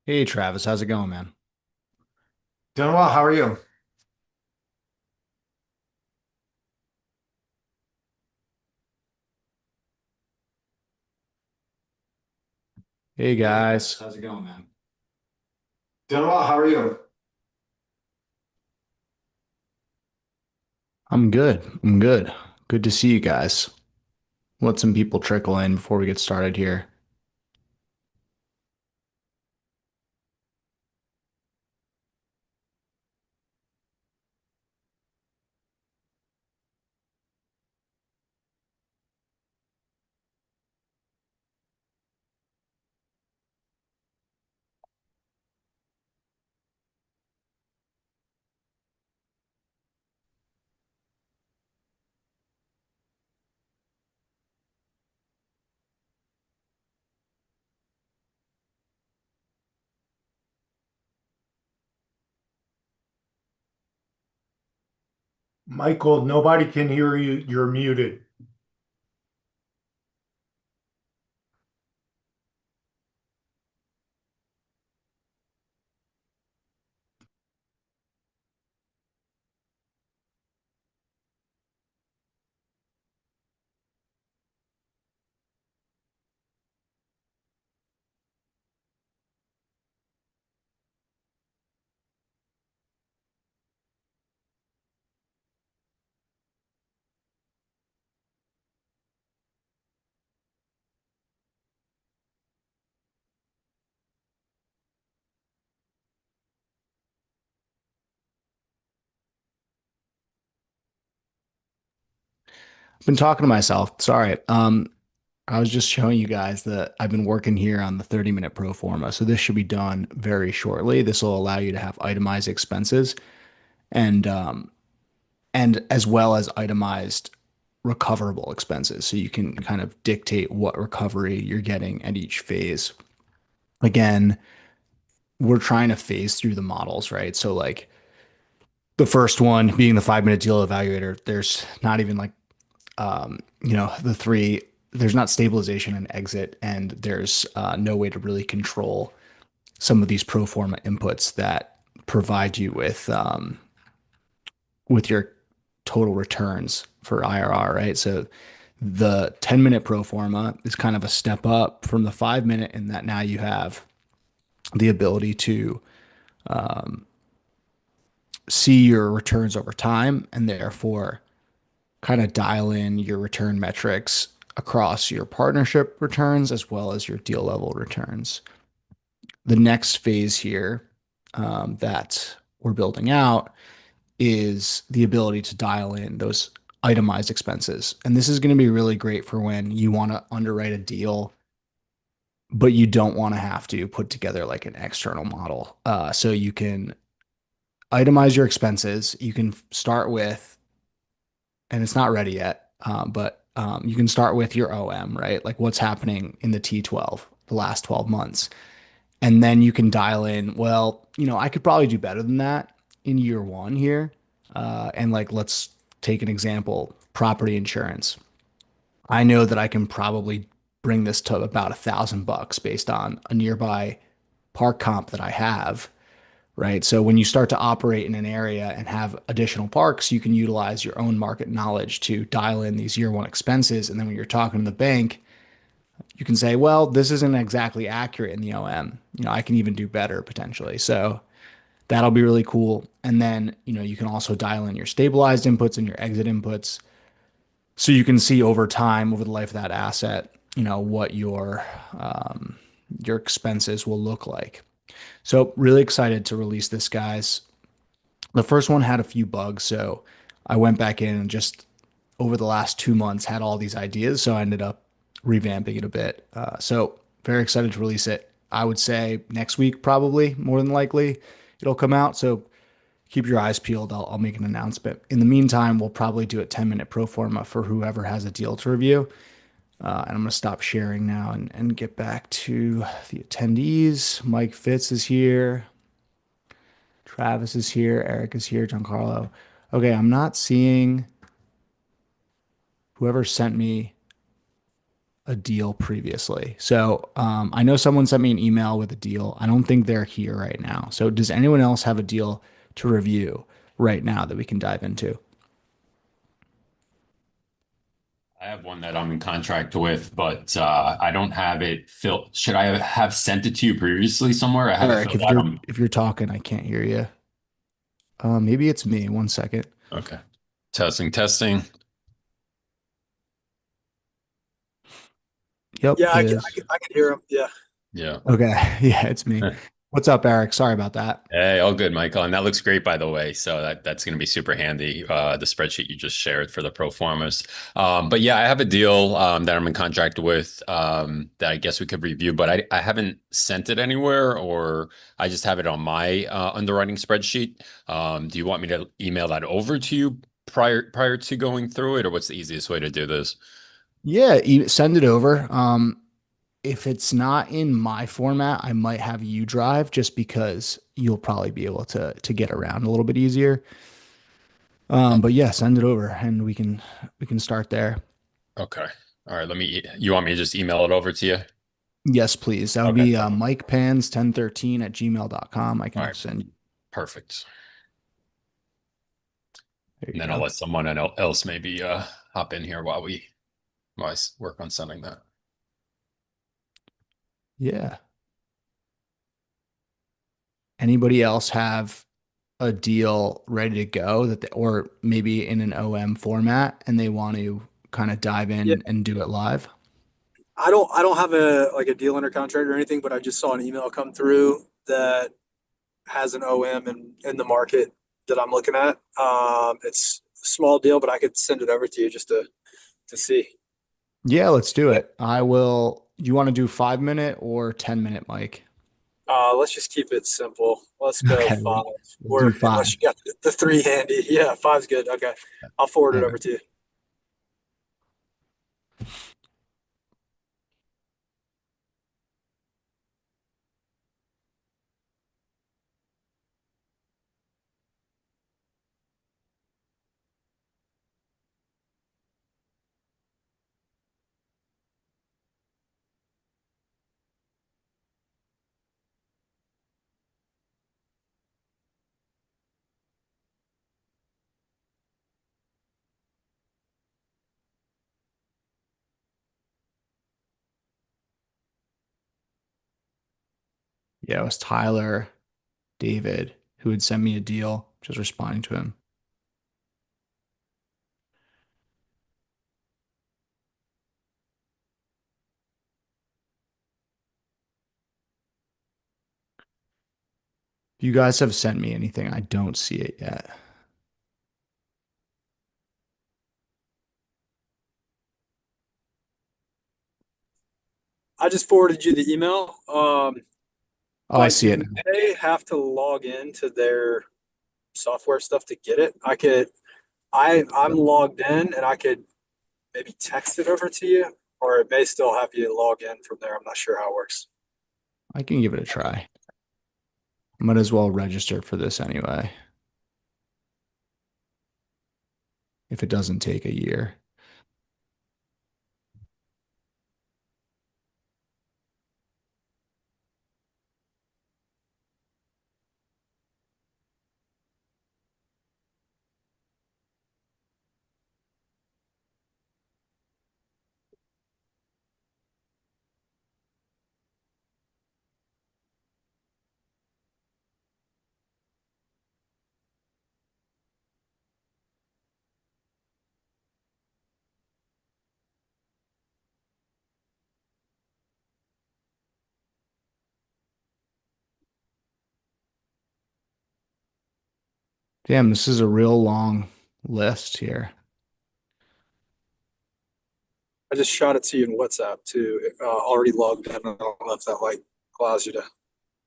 Hey Travis, how's it going, man? Doing well. How are you? Hey Hey guys, guys. how's it going, man? Doing well. How are you? I'm good. I'm good. Good to see you guys. Let some people trickle in before we get started here. Michael, nobody can hear you. You're muted. I've been talking to myself. Sorry. I was just showing you guys that I've been working here on the 30-minute pro forma. So this should be done very shortly. This will allow you to have itemized expenses and and as well as itemized recoverable expenses. So you can kind of dictate what recovery you're getting at each phase. Again, we're trying to phase through the models, right? So like the first one being the 5 minute deal evaluator, there's not even like the three, there's not stabilization and exit, and there's no way to really control some of these pro forma inputs that provide you with your total returns for IRR, right? So the 10-minute pro forma is kind of a step up from the 5 minute in that now you have the ability to see your returns over time and therefore kind of dial in your return metrics across your partnership returns as well as your deal level returns. The next phase here that we're building out is the ability to dial in those itemized expenses. And this is going to be really great for when you want to underwrite a deal, but you don't want to have to put together like an external model. So you can itemize your expenses. You can start with, and it's not ready yet, but you can start with your OM, right? Like what's happening in the T12, the last 12 months. And then you can dial in, well, I could probably do better than that in year one here. And like, let's take an example, property insurance. I know that I can probably bring this to about $1,000 based on a nearby park comp that I have, right? So when you start to operate in an area and have additional parks, you can utilize your own market knowledge to dial in these year one expenses. And then when you're talking to the bank, you can say, well, this isn't exactly accurate in the OM. I can even do better potentially. So that'll be really cool. And then, you can also dial in your stabilized inputs and your exit inputs. So you can see over time, over the life of that asset, what your expenses will look like. So really excited to release this, guys. The first one had a few bugs, so I went back in and just over the last 2 months had all these ideas. So I ended up revamping it a bit. So very excited to release it. I would say next week, probably more than likely, it'll come out. So keep your eyes peeled. I'll make an announcement. In the meantime, we'll probably do a 10-minute pro forma for whoever has a deal to review. And I'm going to stop sharing now and get back to the attendees. Mike Fitz is here. Travis is here. Eric is here. Giancarlo. Okay, I'm not seeing whoever sent me a deal previously. So I know someone sent me an email with a deal. I don't think they're here right now. So does anyone else have a deal to review right now that we can dive into? I have one that I'm in contract with, but I don't have it filled. Should I have sent it to you previously somewhere? I have it Eric, filled out on. if you're talking, I can't hear you. Maybe it's me. One second. Okay. Testing, testing. Yep, Yeah, it is. I can hear him. Yeah. Yeah. Okay. Yeah, it's me. What's up, Eric? Sorry about that. Hey, all good, Michael. And that looks great, by the way. So that's going to be super handy, the spreadsheet you just shared for the pro formas. But yeah, I have a deal that I'm in contract with that I guess we could review, but I haven't sent it anywhere, or I just have it on my underwriting spreadsheet. Do you want me to email that over to you prior to going through it, or what's the easiest way to do this? Yeah, send it over. If it's not in my format, I might have you drive just because you'll probably be able to get around a little bit easier. Oh, But yeah, send it over and we can start there. okay. All right. You want me to just email it over to you? Yes, please. That would Okay. be Mike Pans 1013 at gmail.com. I All can right. send you. Perfect. There And you then I'll go. let someone else maybe hop in here while I work on sending that. Yeah. Anybody else have a deal ready to go or maybe in an OM format and they want to kind of dive Yeah. in and do it live? I don't have a deal under contract or anything, but I just saw an email come through that has an OM in the market that I'm looking at. It's a small deal, but I could send it over to you just to see. Yeah, let's do it. I will. You want to do 5 minute or 10 minute, Mike? Let's just keep it simple. Let's go Okay, five. we'll do Or five. unless you got the three handy. Yeah, five's good. Okay. I'll forward it Okay. over to you. Yeah, it was Tyler, David, who would send me a deal. Just responding to him. If you guys have sent me anything, I don't see it yet. I just forwarded you the email. Oh, I But see you it now. may have to log into their software stuff to get it. I'm logged in and I could maybe text it over to you, or it may still have you log in from there. I'm not sure how it works. I can give it a try. Might as well register for this anyway, if it doesn't take a year. Damn, this is a real long list here. I just shot it to you in WhatsApp too. Already logged in. I don't know if that like allows you to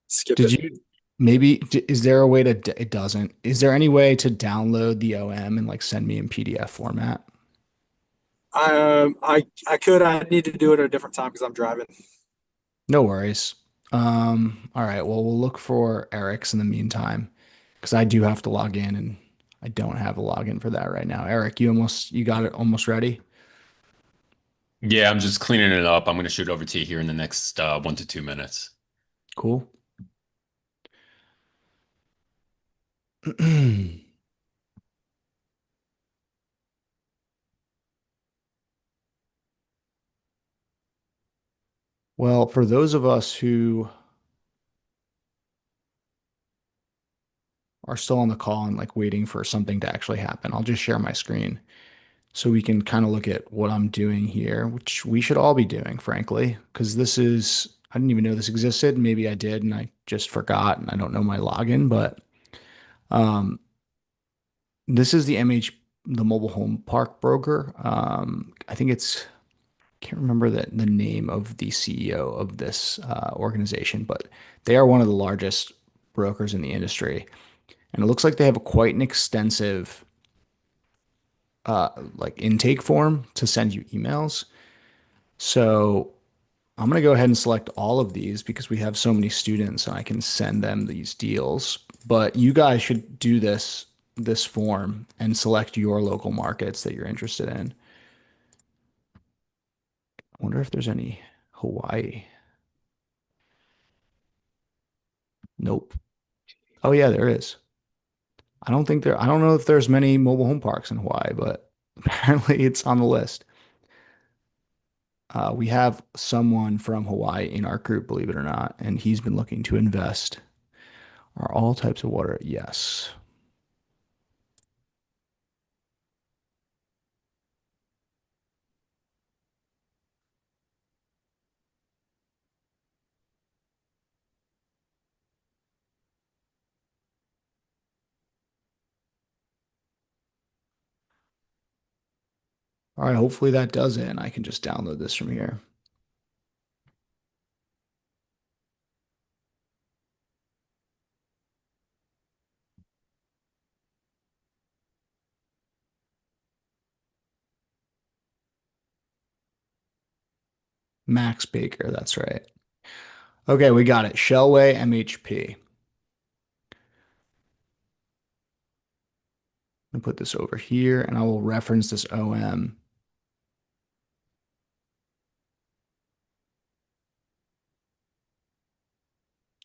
skip Did it. you is there a way to, it doesn't, is there any way to download the OM and like send me in PDF format? I could. I need to do it at a different time because I'm driving. No worries. All right. Well, we'll look for Eric's in the meantime because I do have to log in and I don't have a login for that right now. Eric, you got it almost ready? Yeah, I'm just cleaning it up. I'm going to shoot over to you here in the next 1 to 2 minutes. Cool. Well, for those of us who are still on the call and like waiting for something to actually happen, I'll just share my screen so we can kind of look at what I'm doing here, which we should all be doing, frankly, because I didn't even know this existed. Maybe I did and I just forgot and I don't know my login, but um, this is the mobile home park broker. I think can't remember the name of the CEO of this organization, but they are one of the largest brokers in the industry. And it looks like they have quite an extensive like intake form to send you emails. So I'm going to go ahead and select all of these because we have so many students and I can send them these deals. But you guys should do this form and select your local markets that you're interested in. I wonder if there's any Hawaii. Nope. Oh yeah, there is. I don't know if there's many mobile home parks in Hawaii, but apparently it's on the list. We have someone from Hawaii in our group, believe it or not, and he's been looking to invest. Are all types of water? Yes. All right, hopefully that does it, and I can just download this from here. Max Baker, that's right. Okay, we got it. Shellway MHP. I'll put this over here, and I will reference this OM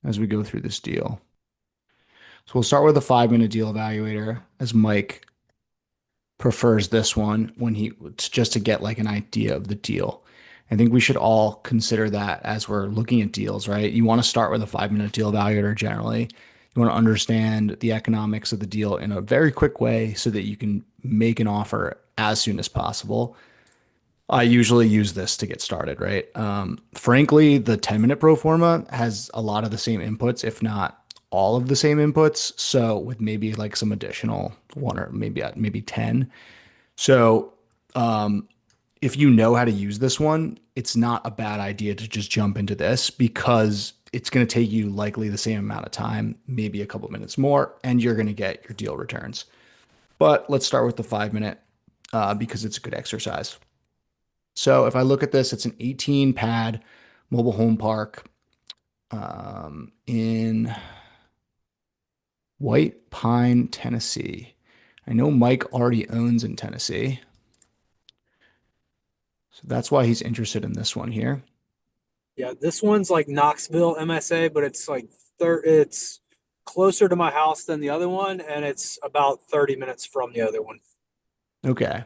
as we go through this deal. So we'll start with a 5-minute deal evaluator, as Mike prefers this one when it's just to get like an idea of the deal. I think we should all consider that as we're looking at deals, right? You want to start with a 5-minute deal evaluator generally. You want to understand the economics of the deal in a very quick way so that you can make an offer as soon as possible. I usually use this to get started, right? Frankly, the 10-minute pro forma has a lot of the same inputs, if not all of the same inputs. So with maybe like some additional one or maybe 10. So if you know how to use this one, it's not a bad idea to just jump into this because it's going to take you likely the same amount of time, maybe a couple minutes more, and you're going to get your deal returns. But let's start with the 5-minute because it's a good exercise. So if I look at this, it's an 18 pad mobile home park in White Pine, Tennessee. I know Mike already owns in Tennessee. So that's why he's interested in this one here. Yeah, this one's like Knoxville MSA, but it's like it's closer to my house than the other one, and it's about 30 minutes from the other one. Okay.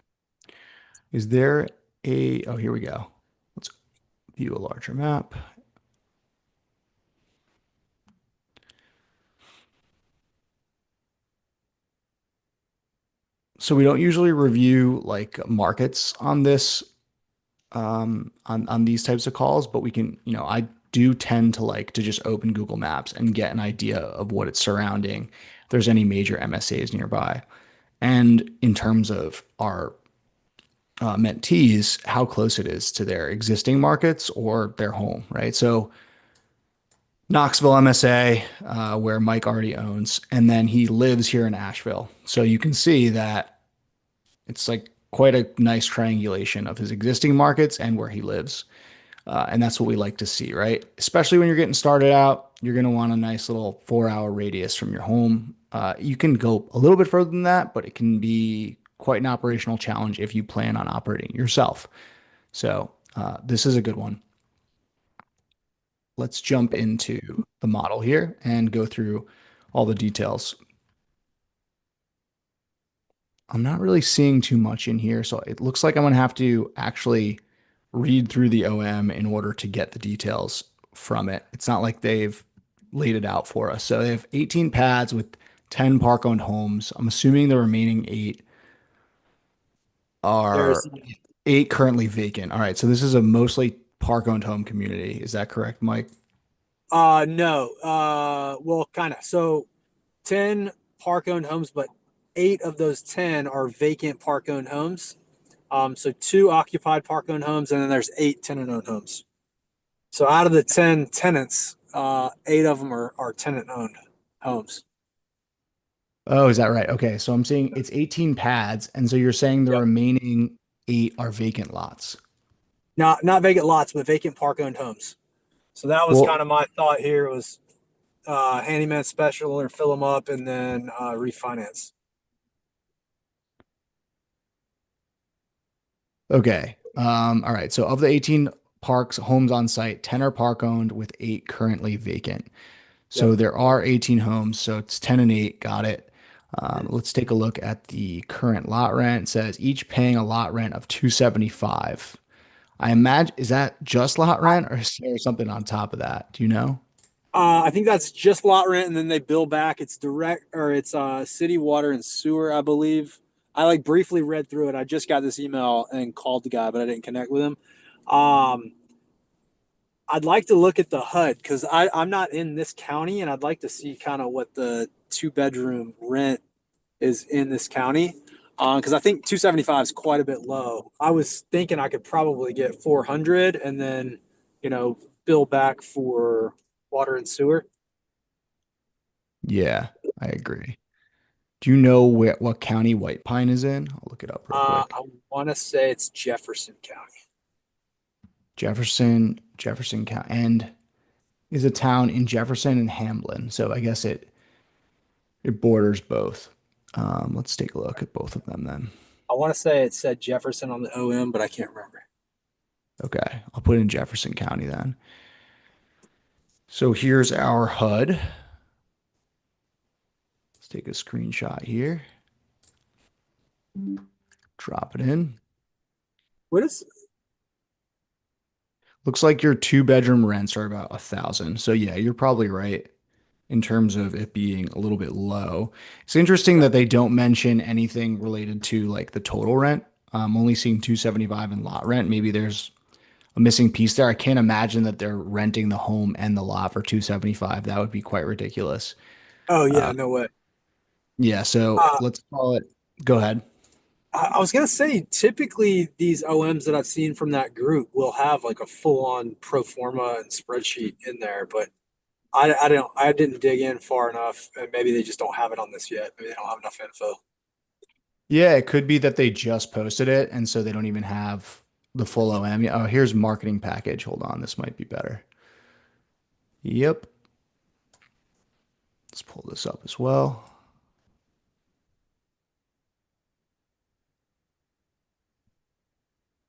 Oh, here we go. Let's view a larger map. So we don't usually review like markets on this on these types of calls, but we can, I do tend to like to just open Google Maps and get an idea of what it's surrounding, if there's any major MSAs nearby. And in terms of our mentees, how close it is to their existing markets or their home, right? So Knoxville MSA, where Mike already owns, and then he lives here in Asheville. So you can see that it's like quite a nice triangulation of his existing markets and where he lives. And that's what we like to see, right? Especially when you're getting started out, you're going to want a nice little 4-hour radius from your home. You can go a little bit further than that, but it can be quite an operational challenge if you plan on operating yourself. So This is a good one. Let's jump into the model here and go through all the details. I'm not really seeing too much in here, so it looks like I'm gonna have to actually read through the OM in order to get the details from it. It's not like they've laid it out for us. So they have 18 pads with 10 park-owned homes. I'm assuming the remaining eight There's are eight currently vacant. All right, so this is a mostly park-owned home community. Is that correct, Mike? no. Well, kind of. So 10 park owned homes, but eight of those 10 are vacant park owned homes. So two occupied park owned homes, and then there's eight tenant owned homes. So out of the 10 tenants, eight of them are tenant owned homes. Oh, is that right? Okay, so I'm seeing it's 18 pads, and so you're saying the Yep. remaining eight are vacant lots. Not vacant lots, but vacant park owned homes. So that was kind Well, of my thought here was handyman special or fill them up and then refinance. okay. All right. So of the 18 parks, homes on site, 10 are park owned with eight currently vacant. Yep. So there are 18 homes. So it's 10 and eight. Got it. Mhm. Let's take a look at the current lot rent. It says each paying a lot rent of 275. I imagine, is that just lot rent or is there something on top of that? Do you know? I think that's just lot rent, and then they bill back. It's direct or it's city water and sewer, I believe. I like briefly read through it. I just got this email and called the guy, but I didn't connect with him. Um, I'd like to look at the HUD because I'm not in this county, and I'd like to see kind of what the two-bedroom rent is in this county. Because I think 275 is quite a bit low. I was thinking I could probably get 400 and then, you know, bill back for water and sewer. Yeah, I agree. Do you know what county White Pine is in? I'll look it up real quick. I want to say it's Jefferson County. Jefferson County, and is a town in Jefferson and Hamlin. So I guess it borders both. Let's take a look at both of them then. I want to say it said Jefferson on the OM, but I can't remember. Okay, I'll put in Jefferson County then. So here's our HUD. Let's take a screenshot here. Drop it in. What is? Looks like your two-bedroom rents are about 1,000. So yeah, you're probably right in terms of it being a little bit low. It's interesting that they don't mention anything related to like the total rent. I'm only seeing 275 in lot rent. Maybe there's a missing piece there. I can't imagine that they're renting the home and the lot for 275. That would be quite ridiculous. Oh yeah, Uh, no way. yeah, so Uh, let's call it. Go ahead. I was gonna say typically these OMs that I've seen from that group will have like a full on pro forma and spreadsheet in there, but I didn't dig in far enough, and maybe they just don't have it on this yet. Maybe they don't have enough info. Yeah, it could be that they just posted it, and so they don't even have the full OM. Oh, here's marketing package. Hold on, this might be better. Yep, let's pull this up as well.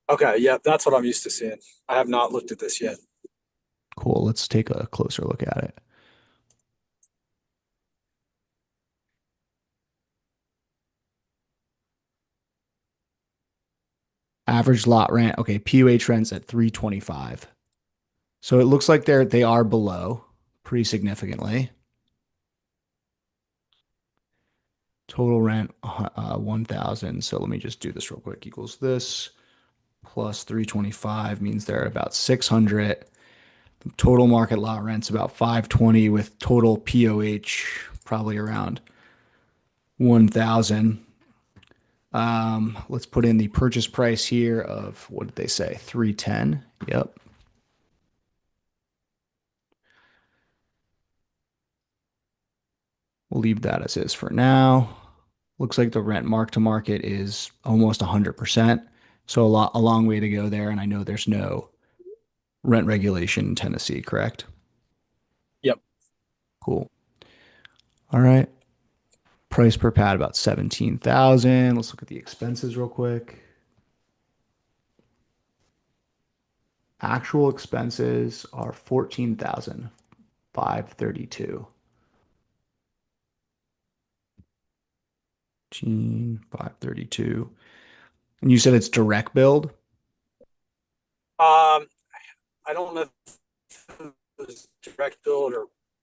Okay, yeah, that's what I'm used to seeing. I have not looked at this yet. Cool. Let's take a closer look at it. Average lot rent. Okay, PUH rents at 325. So it looks like they are below pretty significantly. Total rent 1,000. So let me just do this real quick. Equals this plus 325 means they're at about 600. Total market lot rent's about 520 with total POH probably around 1,000. Let's put in the purchase price here of what did they say? 310. Yep. We'll leave that as is for now. Looks like the rent mark to market is almost 100%. So a long way to go there. And I know there's no rent regulation in Tennessee, correct? Yep. Cool. All right. Price per pad about 17,000. Let's look at the expenses real quick. Actual expenses are 14,532. 14,532. And you said it's direct build? Um, I don't know if it was direct build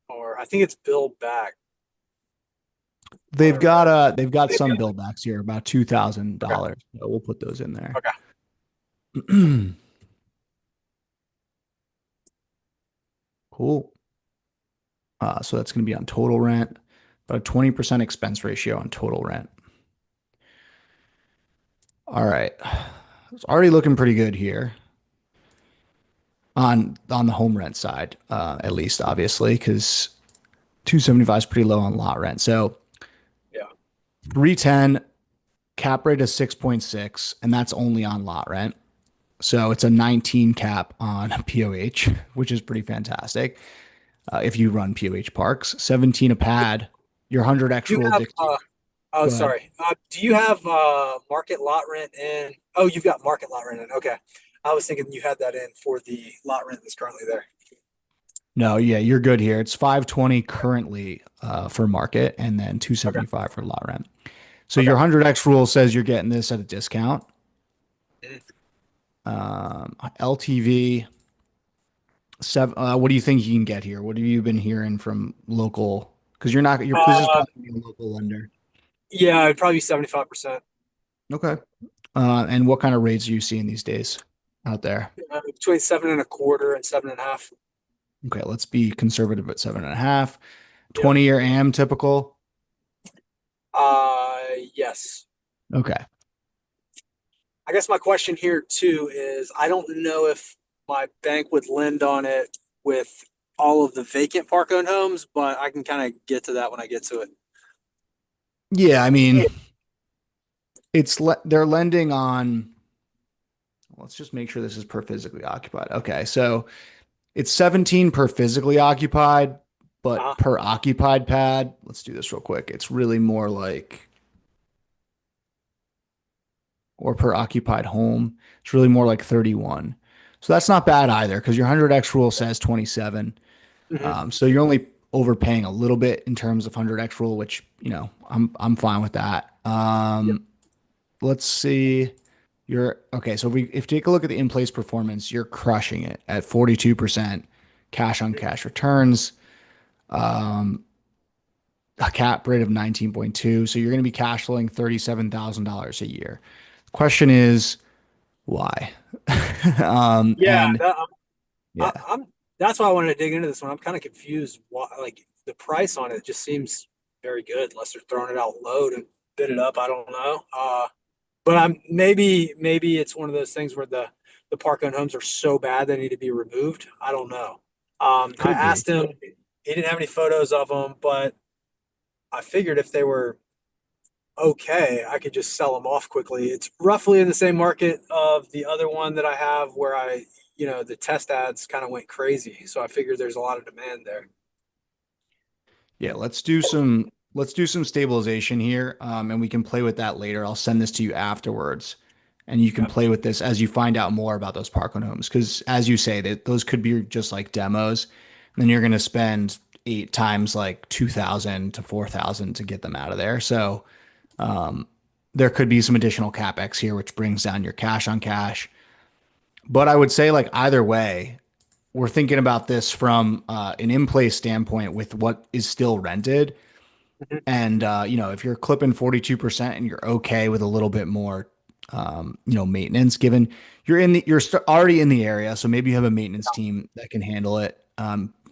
or I think it's build back. They've Or got they've got maybe. some build backs here, about $2,000. Okay. So we'll put those in there. Okay. Cool. So that's going to be on total rent, about a 20% expense ratio on total rent. All right. It's already looking pretty good here on the home rent side, at least obviously, because 275 is pretty low on lot rent. So Yeah. 310 cap rate is 6.6, and that's only on lot rent. So it's a 19 cap on POH, which is pretty fantastic. If you run POH parks, 17 a pad, your 100x Do you rule have dictates. oh Go ahead. sorry. Do you have market lot rent in? Oh, you've got market lot rent in. Okay. I was thinking you had that in for the lot rent that's currently there. No, yeah, you're good here. It's 520 currently for market and then Okay. 275 for lot rent. So your Okay. 100x rule says you're getting this at a discount. Mhm. LTV seven. What do you think you can get here? What have you been hearing from local? Because you're not. This is Uh, probably gonna be a local lender. yeah, it'd probably be 75%. Okay. And what kind of rates are you seeing these days out there? Between seven and a quarter and seven and a half. Okay, let's be conservative at 7.5. Yep. 20-year AM typical. Uh, yes. Okay. I guess my question here too is I don't know if my bank would lend on it with all of the vacant park owned homes, but I can kind of get to that when I get to it. Yeah, I mean, they're lending on. Let's just make sure this is per physically occupied. Okay, so it's 17 per physically occupied, but Uh, per occupied pad. Let's do this real quick. It's really more like, or per occupied home. It's really more like 31. So that's not bad either because your 100x rule says 27. mhm. So you're only overpaying a little bit in terms of 100x rule, which, I'm fine with that. Yep. Let's see. You're okay. So if you take a look at the in-place performance, you're crushing it at 42% cash on cash returns, a cap rate of 19.2. So you're going to be cash flowing $37,000 a year. Question is why? Yeah, And I, yeah, I'm. That's why I wanted to dig into this one. I'm kind of confused. Why, like the price on it just seems very good, unless they're throwing it out low to bid it up. I don't know. But I'm maybe it's one of those things where the park owned homes are so bad they need to be removed. I don't know. I could be. asked him. He didn't have any photos of them, but I figured if they were okay, I could just sell them off quickly. It's roughly in the same market of the other one that I have where the test ads kind of went crazy. So I figured there's a lot of demand there. Yeah, let's do some stabilization here, and we can play with that later. I'll send this to you afterwards, and you can Yeah. play with this as you find out more about those park homes. Because as you say, that those could be just like demos, and then you're going to spend 8 times like 2,000 to 4,000 to get them out of there. So there could be some additional capex here, which brings down your cash on cash. But I would say like either way, we're thinking about this from an in-place standpoint with what is still rented. Mhm. And if you're clipping 42% and you're okay with a little bit more maintenance, given already in the area, so maybe you have a maintenance team that can handle it.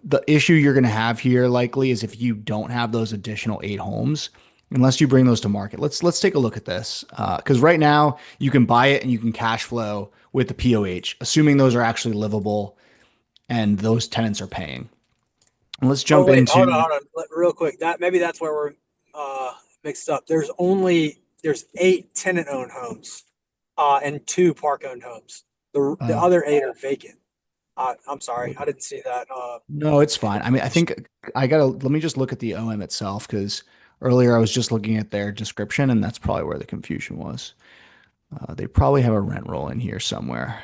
The issue you're going to have here likely is if you don't have those additional 8 homes, unless you bring those to market. Let's take a look at this because right now you can buy it and you can cash flow with the POH, assuming those are actually livable and those tenants are paying. And let's Oh jump wait, into. hold on, real quick. That maybe that's where we're mixed up. There's 8 tenant-owned homes, and 2 park-owned homes. The uh, other 8 are vacant. I'm sorry, I didn't see that. No, it's fine. I mean, I think let me just look at the OM itself because earlier I was just looking at their description and that's probably where the confusion was. They probably have a rent roll in here somewhere.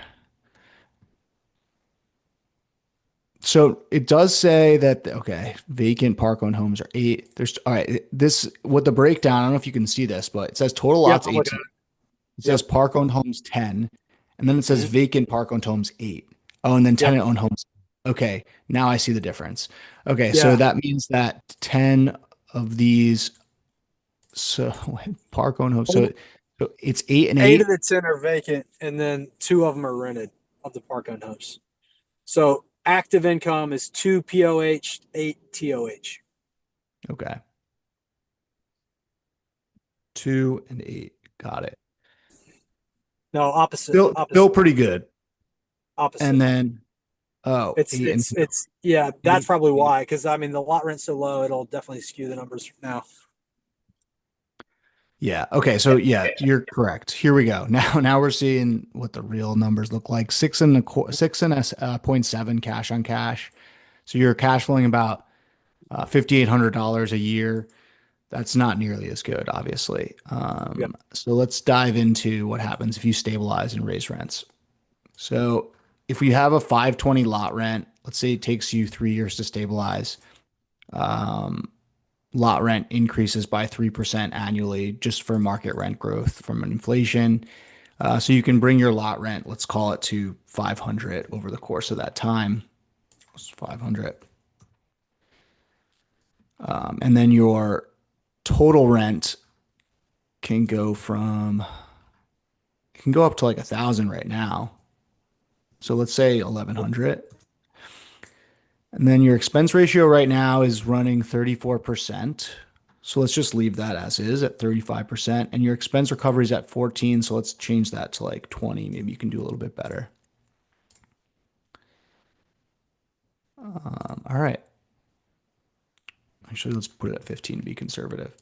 So it does say that, okay, vacant park owned homes are 8. There's all right. This what the breakdown. I don't know if you can see this, but it says total Yep, lots I'm looking 18. at it. It says Yep. park owned homes 10, and then it says Mhm. vacant park owned homes 8. Oh, and then Yep. tenant owned homes. Okay, now I see the difference. Okay, so Yeah. that means that 10 of these, so park owned homes. So it's 8 and Eight of 8. the 10 are vacant, and then 2 of them are rented of the park owned homes. So active income is 2 POH, 8 TOH. Okay, 2 and 8. Got it. No, opposite, Still opposite, pretty good. And opposite. then, oh, It's 8 and it's 2. it's yeah, that's 8 probably and why. Because I mean, the lot rent's so low, it'll definitely skew the numbers now. Yeah. Okay. So yeah, you're correct. Here we go. Now we're seeing what the real numbers look like. 6.7 cash on cash. So you're cash flowing about $5,800 a year. That's not nearly as good, obviously. Yeah. So let's dive into what happens if you stabilize and raise rents. So if we have a 520 lot rent, let's say it takes you 3 years to stabilize. Um, Lot rent increases by 3% annually just for market rent growth from inflation. So you can bring your lot rent, let's call it to 500 over the course of that time. It's 500. And then your total rent can go from, can go up to like 1,000 right now. So let's say 1,100. And then your expense ratio right now is running 34%. So let's just leave that as is at 35%. And your expense recovery is at 14. So let's change that to like 20. Maybe you can do a little bit better. All right. Actually, let's put it at 15 to be conservative.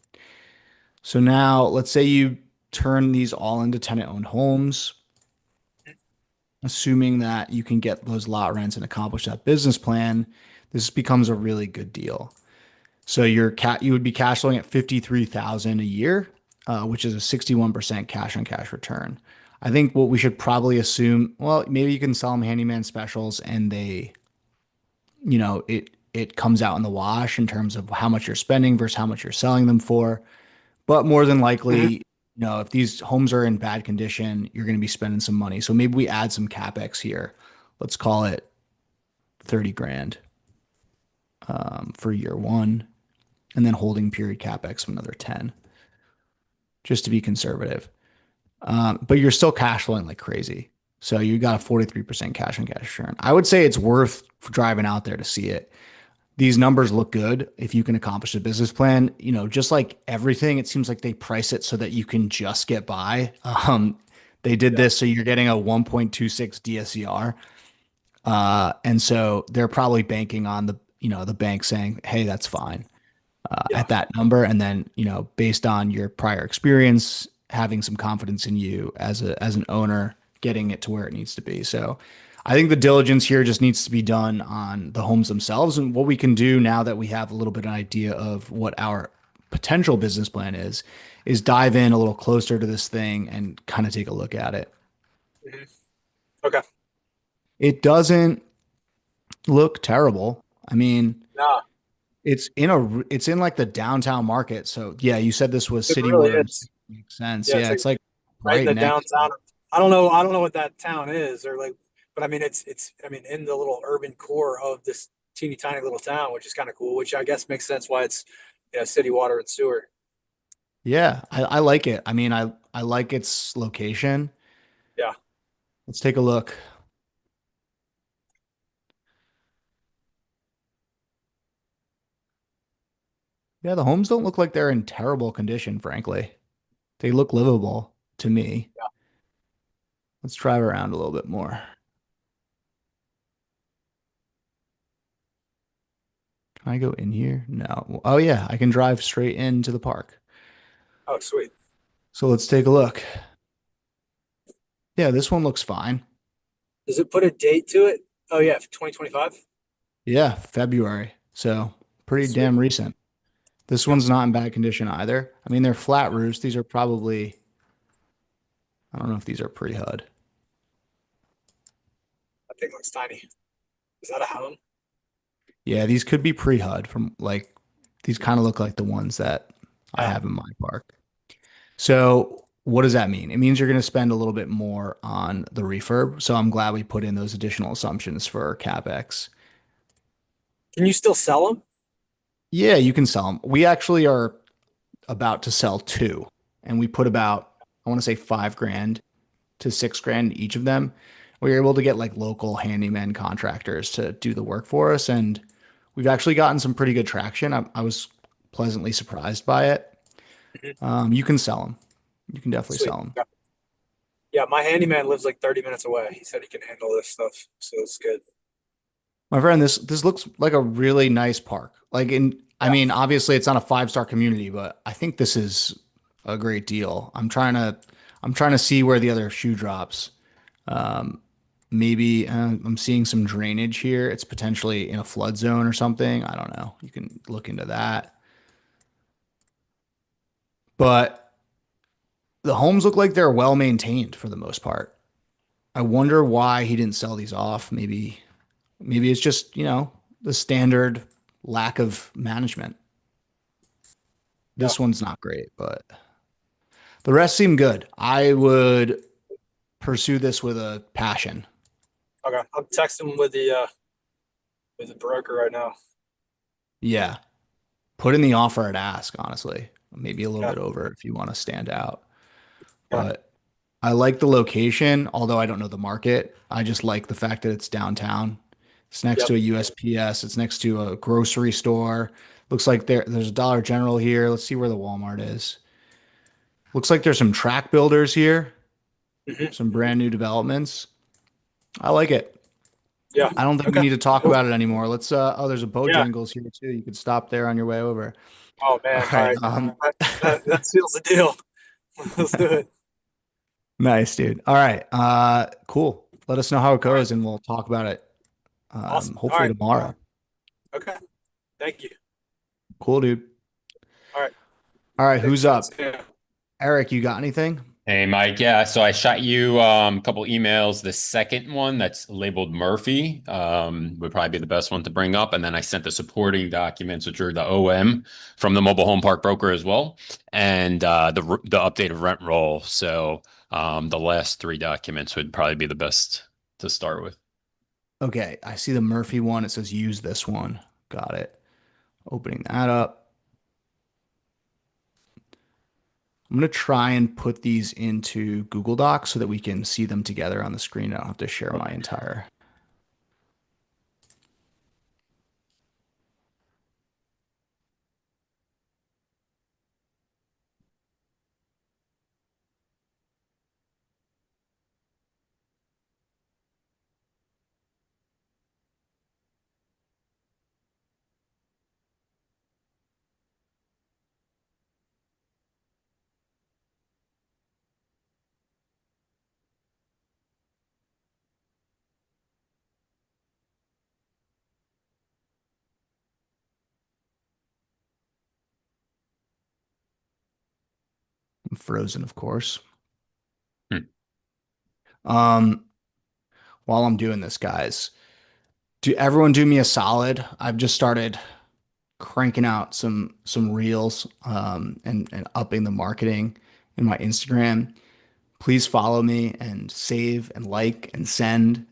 So now let's say you turn these all into tenant owned homes, assuming that you can get those lot rents and accomplish that business plan. This becomes a really good deal. So you would be cash flowing at 53,000 a year, which is a 61% cash on cash return. I think what we should probably assume, well, maybe you can sell them handyman specials and they, it comes out in the wash in terms of how much you're spending versus how much you're selling them for. But more than likely, Mhm. if these homes are in bad condition, you're going to be spending some money. So maybe we add some capex here. Let's call it 30 grand for year one, and then holding period capex of another 10, just to be conservative. But you're still cash flowing like crazy. So you got a 43% cash on cash return. I would say it's worth driving out there to see it. These numbers look good if you can accomplish a business plan. Just like everything, it seems like they price it so that you can just get by. They did Yeah. this so you're getting a 1.26 DSCR. And so they're probably banking on the bank saying, hey, that's fine Yeah. at that number. And then, based on your prior experience, having some confidence in you as an owner, getting it to where it needs to be. So I think the diligence here just needs to be done on the homes themselves. And what we can do now that we have a little bit of an idea of what our potential business plan is dive in a little closer to this thing and kind of take a look at it. Mhm. Okay. It doesn't look terrible. I mean, Nah, it's in like the downtown market. So yeah, you said this was it city really water. is. Makes sense. Yeah, Yeah, it's like it's like right in right the next. downtown. I don't know what that town is, or like, but I mean, it's I mean, in the little urban core of this teeny tiny little town, which is kind of cool. Which I guess makes sense why it's city water and sewer. Yeah, I like it. I mean, I like its location. Yeah. Let's take a look. Yeah, the homes don't look like they're in terrible condition, frankly. They look livable to me. Let's drive around a little bit more. Can I go in here? No. Oh yeah, I can drive straight into the park. Oh, sweet. So let's take a look. Yeah, this one looks fine. Does it put a date to it? Oh yeah, 2025. Yeah, February. So pretty Sweet. damn recent. This Yeah, one's not in bad condition either. I mean, they're flat roofs. These are probably, I don't know if these are pre-HUD. that thing looks tiny. Is that a home? Yeah, these could be pre-HUD from like these kind of look like the ones that I Yeah. have in my park. So what does that mean? It means you're going to spend a little bit more on the refurb. So I'm glad we put in those additional assumptions for CapEx. Can you still sell them? Yeah, you can sell them. We actually are about to sell two, and we put about, I want to say 5 grand to 6 grand each of them. We were able to get like local handyman contractors to do the work for us, and we've actually gotten some pretty good traction. I was pleasantly surprised by it. Mhm. You can sell them. You can definitely Sweet. sell them. Yeah. Yeah, my handyman lives like 30 minutes away. He said he can handle this stuff, so it's good. My friend, this looks like a really nice park. I Yeah. mean, obviously it's not a 5-star community, but I think this is a great deal. I'm trying to see where the other shoe drops. Um, maybe I'm seeing some drainage here. It's potentially in a flood zone or something. I don't know. You can look into that. But the homes look like they're well maintained for the most part. I wonder why he didn't sell these off. Maybe it's just, the standard lack of management. Yeah. This one's not great, but the rest seem good. I would pursue this with a passion. Okay. I'm texting with the broker right now. Yeah. Put in the offer at ask, honestly. Maybe a little Yeah. bit over if you want to stand out. Yeah. But I like the location, although I don't know the market. I just like the fact that it's downtown. It's next Yep. to a USPS. It's next to a grocery store. Looks like there's a Dollar General here. Let's see where the Walmart is. Looks like there's some track builders here, Hmm. some brand new developments. I like it. Yeah. I don't think we Okay. need to talk Cool. about it anymore. Oh, there's a Yeah. Bojangles here too. You could stop there on your way over. Oh All man. All right. right. That seals the deal. Let's do it. Nice, dude. All right. Cool. Let us know how it All right. goes and we'll talk about it Awesome. All hopefully right. tomorrow. Okay. Thank you. Cool, dude. All right. All right, Thanks, who's chat up? soon. Eric, you got anything? Hey, Mike. Yeah, so I shot you a couple emails. The second one that's labeled Murphy would probably be the best one to bring up. And then I sent the supporting documents, which are the OM from the mobile home park broker as well, and the updated rent roll. So the last three documents would probably be the best to start with. Okay, I see the Murphy one. It says use this one. Got it. Opening that up. I'm going to try and put these into Google Docs so that we can see them together on the screen. I don't have to share my entire. I'm frozen, of course. Hmm. Um, while I'm doing this, guys, do everyone do me a solid? I've just started cranking out some reels and upping the marketing in my Instagram. Please follow me and save and like and send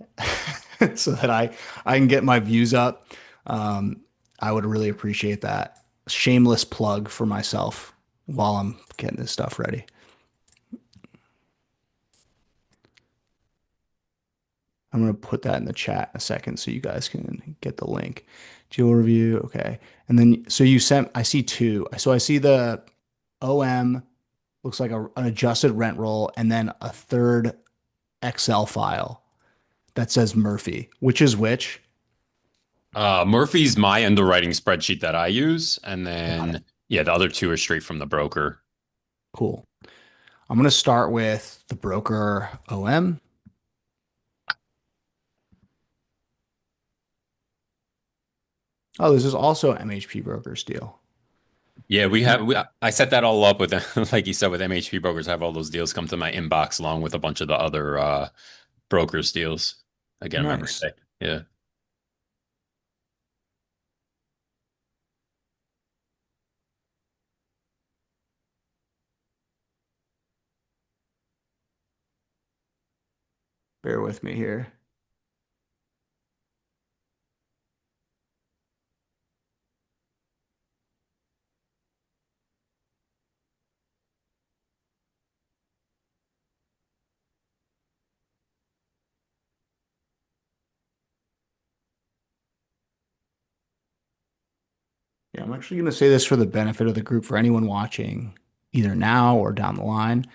so that I can get my views up. Um, I would really appreciate that. Shameless plug for myself while I'm getting this stuff ready. I'm gonna put that in the chat in a second so you guys can get the link. Deal review, okay. And then so you sent I see two. So I see the OM looks like an adjusted rent roll and then a third Excel file that says Murphy. Which is which? Murphy's my underwriting spreadsheet that I use, and Got it. then yeah, the other two are straight from the broker. Cool. I'm gonna start with the broker OM. Oh, this is also MHP broker's deal. Yeah, I set that all up with, like you said, with MHP brokers. I have all those deals come to my inbox along with a bunch of the other brokers deals. I can't remember Nice. today. Yeah. Bear with me here. Yeah, I'm actually going to say this for the benefit of the group for anyone watching either now or down the line.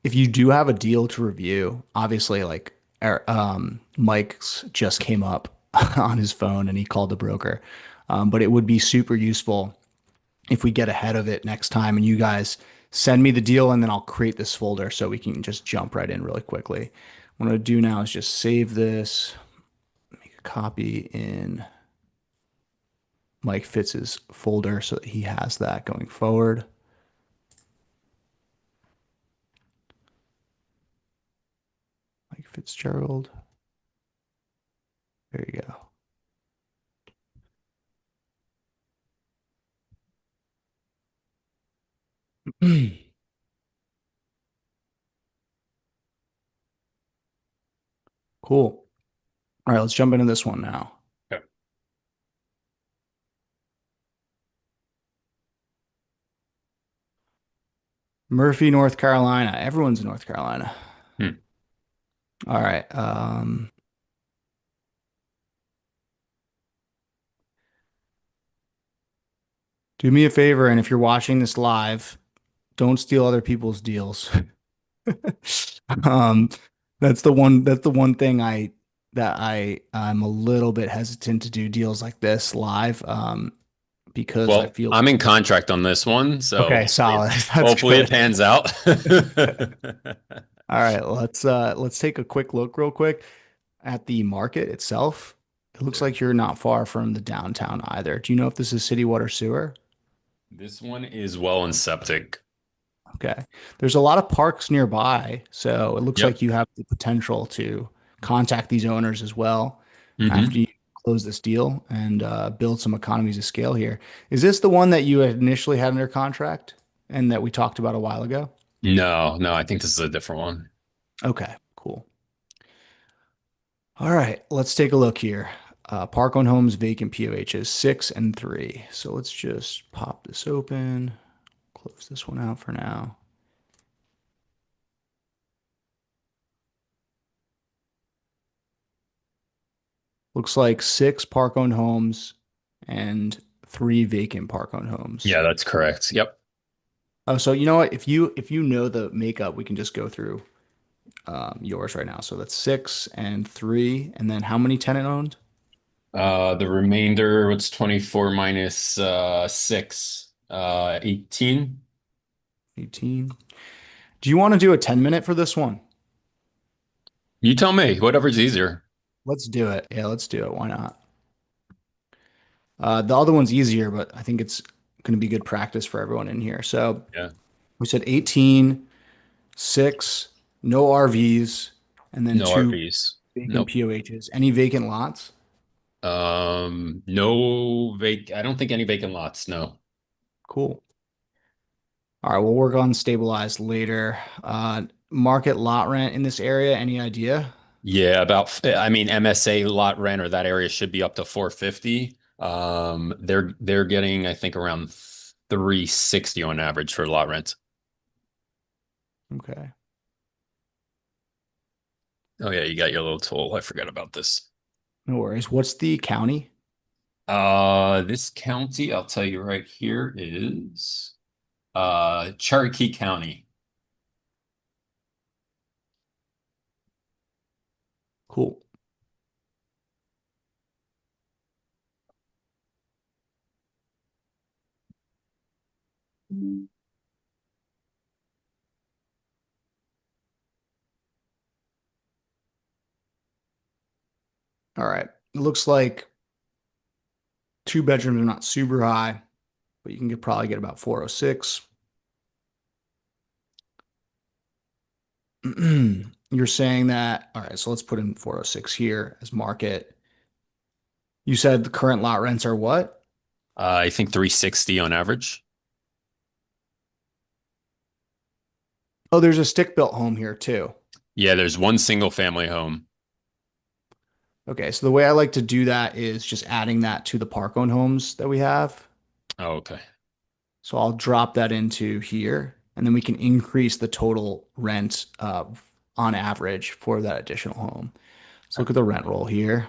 If you do have a deal to review, obviously like Mike's just came up on his phone and he called the broker. But it would be super useful if we get ahead of it next time and you guys send me the deal and then I'll create this folder so we can just jump right in really quickly. What I'm going to do now is just save this, make a copy in Mike Fitz's folder so that he has that going forward. Mike Fitzgerald. There you go. Cool. All right, let's jump into this one now. Okay. Murphy, North Carolina. Everyone's in North Carolina. Hmm. All right. Do me a favor, and if you're watching this live, don't steal other people's deals. Um, that's the one thing I'm a little bit hesitant to do deals like this live, because I Well, feel I'm in contract on this one, so okay, solid. That's hopefully it good. pans out. All right, let's take a quick look real quick at the market itself. It looks Sure. like you're not far from the downtown either. Do you know if this is city water sewer? This one is well and septic. Okay. There's a lot of parks nearby, so it looks Yep. like you have the potential to contact these owners as well after Hmm. you close this deal and build some economies of scale here. Is this the one that you had initially had under contract and that we talked about a while ago? No, no, I think this is a different one. Okay, cool. All right, let's take a look here. Park on Homes vacant POH is 6 and 3. So let's just pop this open, close this one out for now. Looks like 6 park-owned homes and 3 vacant park-owned homes. Yeah, that's correct. Yep. Oh, so you know what? If you know the makeup, we can just go through yours right now. So that's 6 and 3, and then how many tenant owned? The remainder, what's 24 minus 6, 18. 18. Do you want to do a 10-minute for this one? You tell me, whatever's easier. Let's do it. Yeah, let's do it. Why not? The other one's easier, but I think it's going to be good practice for everyone in here. So Yeah. we said 18, 6, no RVs, and then No 2 RVs. vacant Nope. POHs. Any vacant lots? No I don't think any vacant lots. No. Cool. All right, we'll work on stabilized later. Market lot rent in this area, any idea? Yeah, I mean, MSA lot rent or that area should be up to 450. They're getting, I think, around 360 on average for lot rent. Okay. Oh yeah, you got your little tool. I forgot about this. No worries. What's the county? This county, I'll tell you right here is Cherokee County. Cool. All right. It looks like 2 bedrooms are not super high, but you can probably get about 406. You're saying that, all right, so let's put in 406 here as market. You said the current lot rents are what? I think 360 on average. Oh, there's a stick-built home here too. Yeah, there's one single family home. Okay, so the way I like to do that is just adding that to the park owned homes that we have. Oh, okay. So I'll drop that into here, and then we can increase the total rent on average for that additional home. So look at the rent roll here.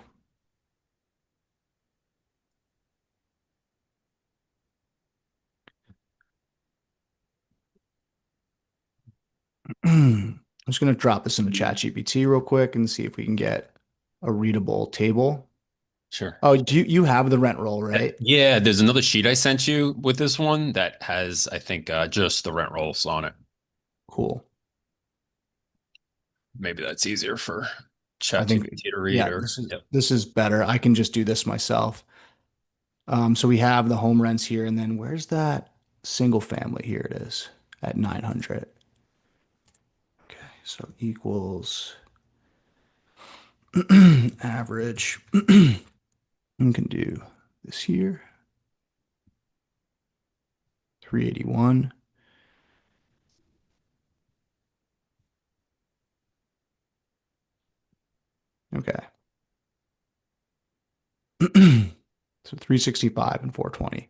I'm just going to drop this into ChatGPT real quick and see if we can get a readable table. Sure. Oh, do you have the rent roll, right? Yeah, there's another sheet I sent you with this one that has, I think, just the rent rolls on it. Cool. Maybe that's easier for I think, ChatGPT to read yeah, or this is yep. this is better. I can just do this myself. So we have the home rents here, and then where's that single family? Here it is at 900. Okay, so equals average. We can do this here, 381. Okay. So 365 and 420.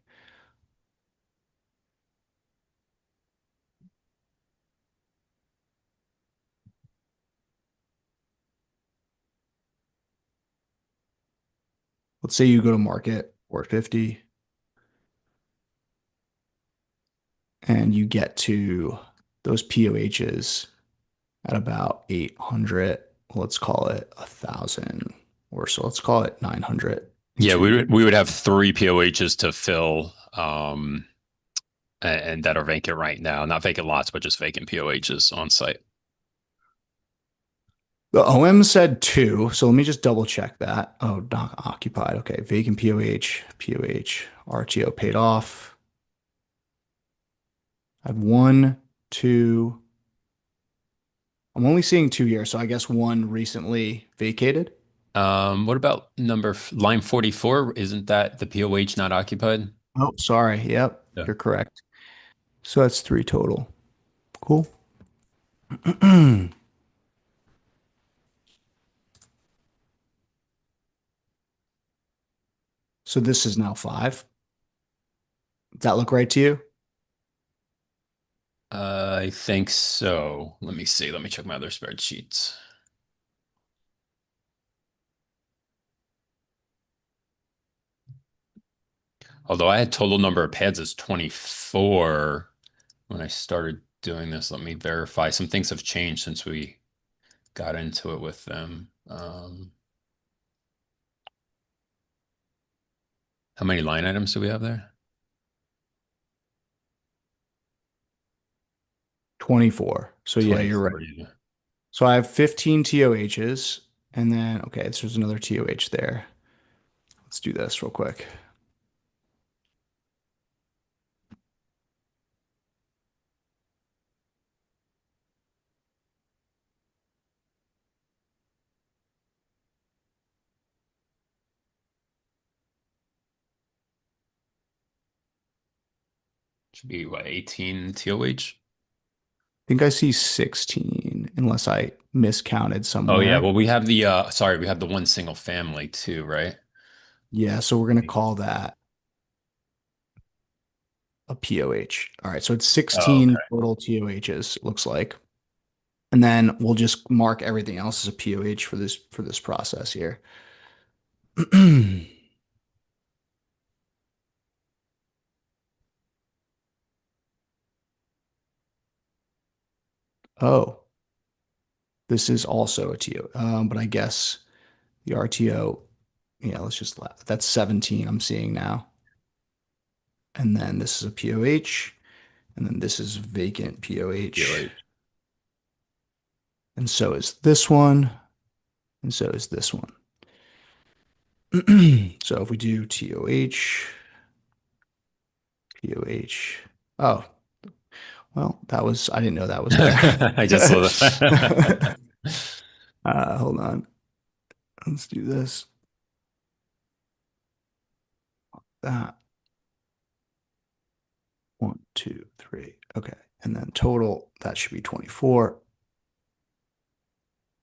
Let's say you go to market 450 and you get to those POHs at about 800. Let's call it 1,000 or so. Let's call it 900 in Yeah, 2 years. we would have three POHs to fill, and that are vacant right now. Not vacant lots, but just vacant POHs on site. The OM said 2, so let me just double check that. Oh, not occupied. Okay, vacant POH, RTO paid off. I have 1, 2. I'm only seeing 2 here, so I guess 1 recently vacated. What about line 44? Isn't that the POH not occupied? Oh, sorry. Yep, Yeah. you're correct. So that's 3 total. Cool. So this is now 5. Does that look right to you? I think so. Let me see. Let me check my other spreadsheets. Although I had total number of pads as 24 when I started doing this. Let me verify. Some things have changed since we got into it with them. How many line items do we have there? 24. So yeah, you're right. 24. Yeah. So I have 15 TOHs, and then, okay, so there's another TOH there. Let's do this real quick. Should be what, 18 TOH? I think I see 16, unless I miscounted Oh yeah, somewhere. well we have the sorry, we have the one single family too, right? Yeah, so we're gonna call that a POH. All right, so it's Oh, 16 okay. total TOHs, it looks like. And then we'll just mark everything else as a POH for this process here. Oh, this is also a TO. But I guess the RTO, yeah, that's 17 I'm seeing now. And then this is a POH, and then this is vacant POH. POH. And so is this one, and so is this one. So if we do TOH, POH, oh, well, I didn't know that was there. I just saw that. Hold on. Let's do this. That. 1, 2, 3. Okay. And then total, that should be 24.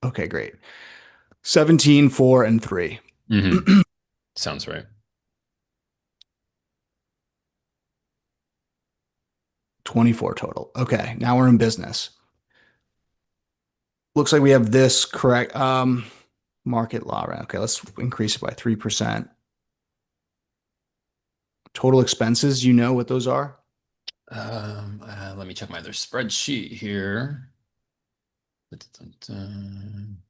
Okay, great. 17, 4, and 3. Hmm. Sounds right. 24 total. Okay, now we're in business. Looks like we have this correct. Market law. Right? Okay, let's increase it by 3%. Total expenses, you know what those are? Let me check my other spreadsheet here.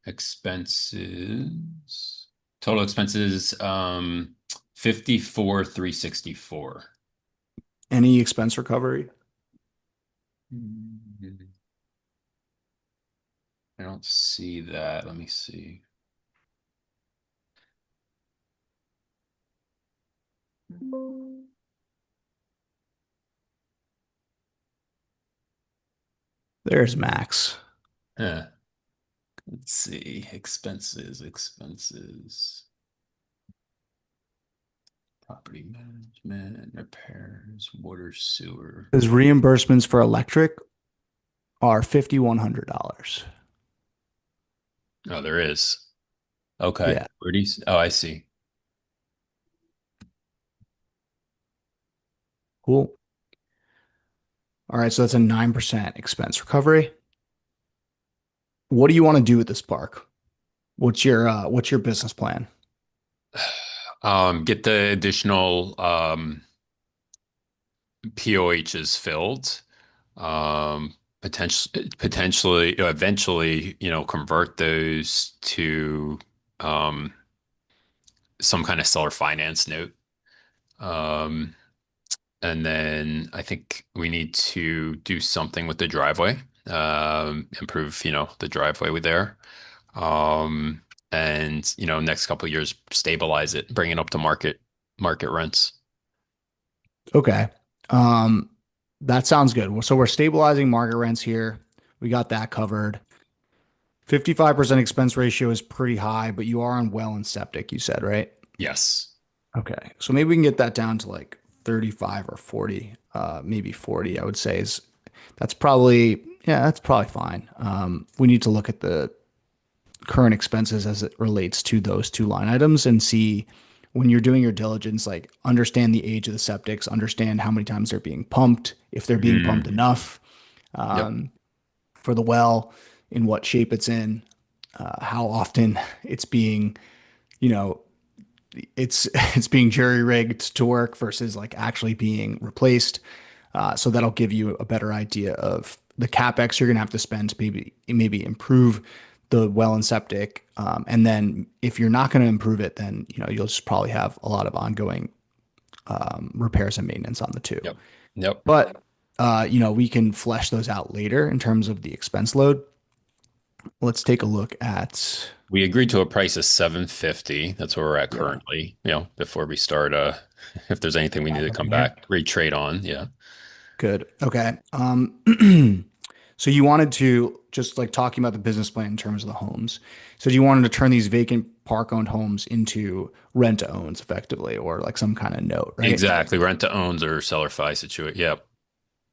Expenses. Total expenses, 54,364. Any expense recovery? I don't see that. Let me see. There's Max. Huh. Let's see. Expenses. Property management, repairs, water, sewer. His reimbursements for electric are $5,100. Oh, there is. Okay. Yeah, Where do you, oh, I see. cool. All right, so that's a 9% expense recovery. What do you want to do with this park? What's your business plan? Get the additional POHs filled. Potentially, eventually, convert those to um, some kind of seller finance note. Um, and then I think we need to do something with the driveway, improve, the driveway with there. Um, and, next couple of years, stabilize it, bring it up to market rents. Okay. Um, that sounds good. So we're stabilizing market rents here. We got that covered. 55% expense ratio is pretty high, but you are on well and septic, you said, right? Yes. Okay. So maybe we can get that down to like 35 or 40, maybe 40, I would say is that's probably, yeah, that's probably fine. We need to look at the current expenses as it relates to those two line items and see when you're doing your diligence, like understand the age of the septics, understand how many times they're being pumped, if they're being pumped Mm, enough, yep. for the well, in what shape it's in, how often it's being, you know, it's being jury rigged to work versus like actually being replaced. So that'll give you a better idea of the capex you're gonna have to spend to maybe improve the well and septic. And then if you're not going to improve it, then you'll just probably have a lot of ongoing repairs and maintenance on the two. Yep. Yep. But we can flesh those out later in terms of the expense load. Let's take a look at. We agreed to a price of 750. That's where we're at Yeah, currently, before we start if there's anything we need to come looking here. back, retrade on. Yeah. Good. Okay. So you wanted to just like talking about the business plan in terms of the homes. So you wanted to turn these vacant park owned homes into rent to owns effectively, or like some kind of note, right? Exactly. Rent to owns or seller fi situation. Yep.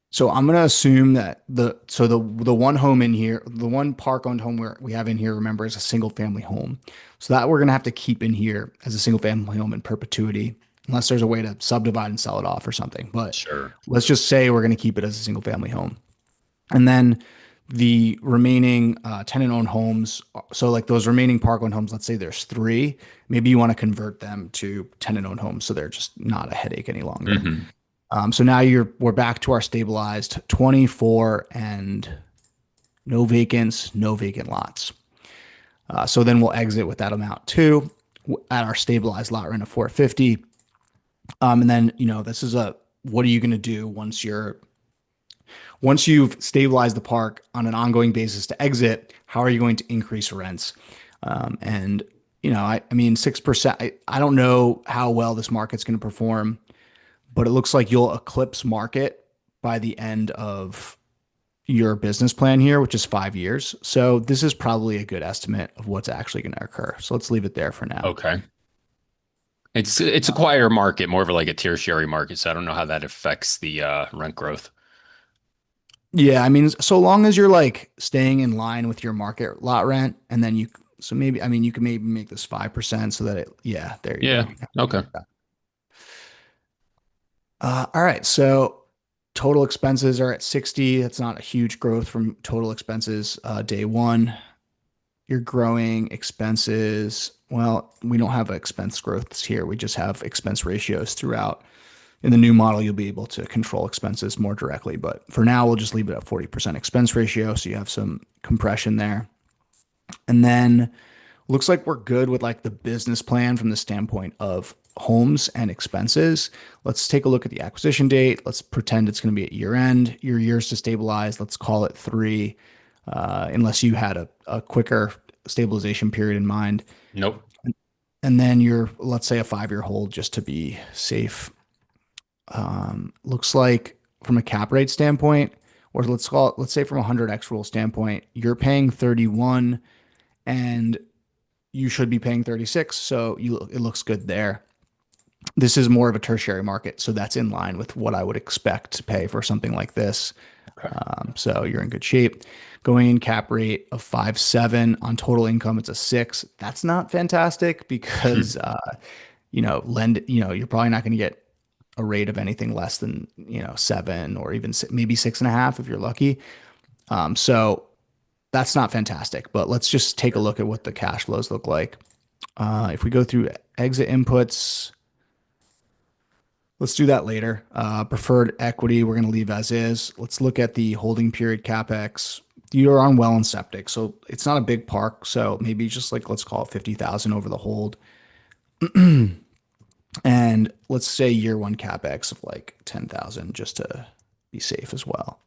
So I'm gonna assume that the one home in here, the one park owned home we have in here, remember, is a single family home. So that we're gonna have to keep in here as a single family home in perpetuity, unless there's a way to subdivide and sell it off or something. But Sure. let's just say we're gonna keep it as a single family home. And then the remaining tenant owned homes, so like those remaining park owned homes, let's say there's three, maybe you want to convert them to tenant owned homes so they're just not a headache any longer. Hmm. So now we're back to our stabilized 24 and no vacants, no vacant lots. So then we'll exit with that amount too at our stabilized lot rent of 450. And then, this is what are you going to do once you've stabilized the park on an ongoing basis to exit, how are you going to increase rents? And I mean, 6%. I don't know how well this market's going to perform, but it looks like you'll eclipse market by the end of your business plan here, which is 5 years. So this is probably a good estimate of what's actually going to occur. So let's leave it there for now. Okay. It's a quieter market, more of like a tertiary market. So I don't know how that affects the rent growth. Yeah, I mean, so long as you're like staying in line with your market lot rent, and then you So maybe, I mean, you can maybe make this 5% so that yeah, there you go. Yeah. Okay. All right. So total expenses are at 60. That's not a huge growth from total expenses day one. You're growing expenses. Well, we don't have expense growths here. We just have expense ratios throughout. In the new model, you'll be able to control expenses more directly. But for now, we'll just leave it at 40% expense ratio. So you have some compression there. And then looks like we're good with like the business plan from the standpoint of homes and expenses. Let's take a look at the acquisition date. Let's pretend it's going to be at year end. Your years to stabilize, let's call it 3, unless you had a quicker stabilization period in mind. Nope. And then you're, let's say, a 5-year hold just to be safe. Looks like from a cap rate standpoint, or let's call it, let's say from a 100x rule standpoint, you're paying 31 and you should be paying 36. So it looks good there. This is more of a tertiary market. So that's in line with what I would expect to pay for something like this. Okay. So you're in good shape. Going in cap rate of 5.7 on total income, it's a 6. That's not fantastic because, you're probably not going to get a rate of anything less than, 7 or even maybe 6.5 if you're lucky. So that's not fantastic, but let's just take a look at what the cash flows look like. If we go through exit inputs, let's do that later. Preferred equity, we're going to leave as is. Let's look at the holding period capex. You're on well and septic, so it's not a big park. So maybe just like let's call it 50,000 over the hold, and let's say year one capex of like 10,000 just to be safe as well.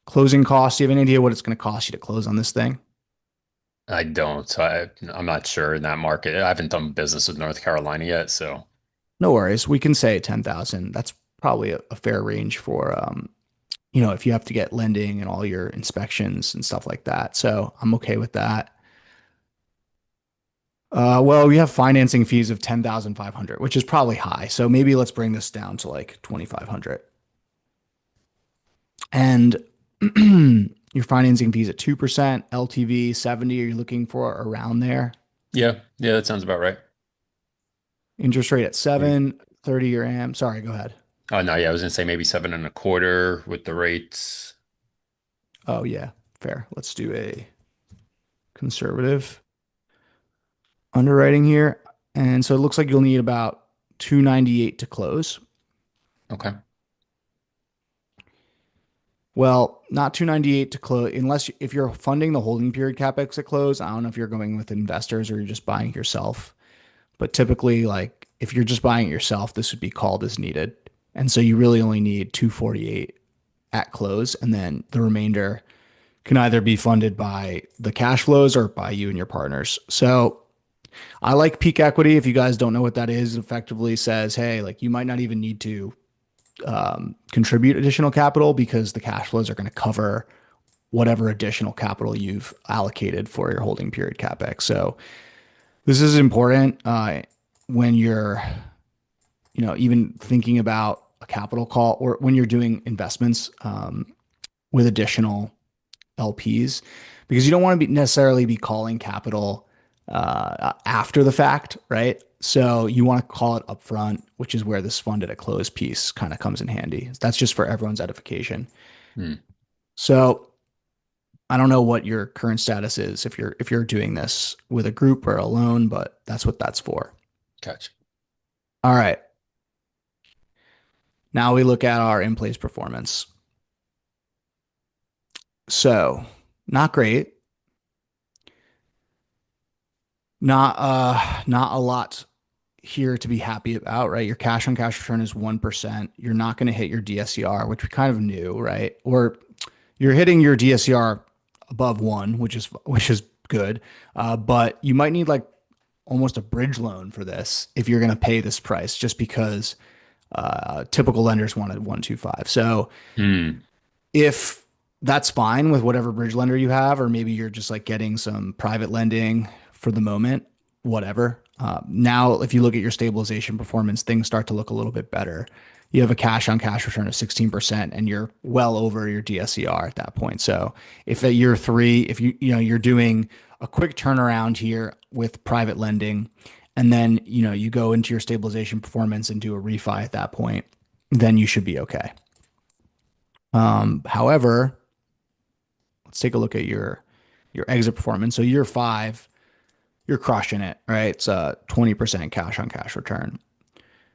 Closing costs. Do you have any idea what it's going to cost you to close on this thing? I don't. So I'm not sure in that market. I haven't done business with North Carolina yet, so No worries. We can say 10,000. That's probably a fair range for, if you have to get lending and all your inspections and stuff like that. So I'm okay with that. Well, we have financing fees of 10,500, which is probably high. So maybe let's bring this down to like 2,500. And your financing fees at 2%, LTV 70. Are you looking for around there? yeah, that sounds about right. Interest rate at Maybe. 7, 30-year AM. Sorry, go ahead. Oh no, yeah, I was gonna say maybe 7.25 with the rates. Oh, yeah, fair. Let's do a conservative underwriting here. And so it looks like you'll need about 298 to close. Okay. Well, not 298 to close unless if you're funding the holding period capex at close. I don't know if you're going with investors or you're just buying it yourself. But typically, like if you're just buying it yourself, this would be called as needed. And so you really only need 248 at close, and then the remainder can either be funded by the cash flows or by you and your partners. So I like peak equity. If you guys don't know what that is, it effectively says, hey, like you might not even need to contribute additional capital because the cash flows are going to cover whatever additional capital you've allocated for your holding period capex. So this is important when you're, even thinking about a capital call or when you're doing investments with additional LPs, because you don't want to be necessarily be calling capital after the fact, right? So you want to call it upfront, which is where this funded at close piece kind of comes in handy. That's just for everyone's edification. Hmm. So I don't know what your current status is if you're doing this with a group or alone, but that's what that's for. Gotcha. All right. Now we look at our in-place performance. So not great. Not a lot here to be happy about, right? Your cash on cash return is 1%. You're not going to hit your DSCR, which we kind of knew, right? Or you're hitting your DSCR above 1, which is good. But you might need like almost a bridge loan for this if you're going to pay this price, just because typical lenders wanted 125. So Hmm. if that's fine with whatever bridge lender you have, or maybe you're just like getting some private lending for the moment, whatever. Now, if you look at your stabilization performance, things start to look a little bit better. You have a cash on cash return of 16% and you're well over your DSCR at that point. So if at year 3, if you're doing a quick turnaround here with private lending, and then you go into your stabilization performance and do a refi at that point, then you should be okay. However, let's take a look at your exit performance. So year 5, you're crushing it, right? It's a 20% cash on cash return.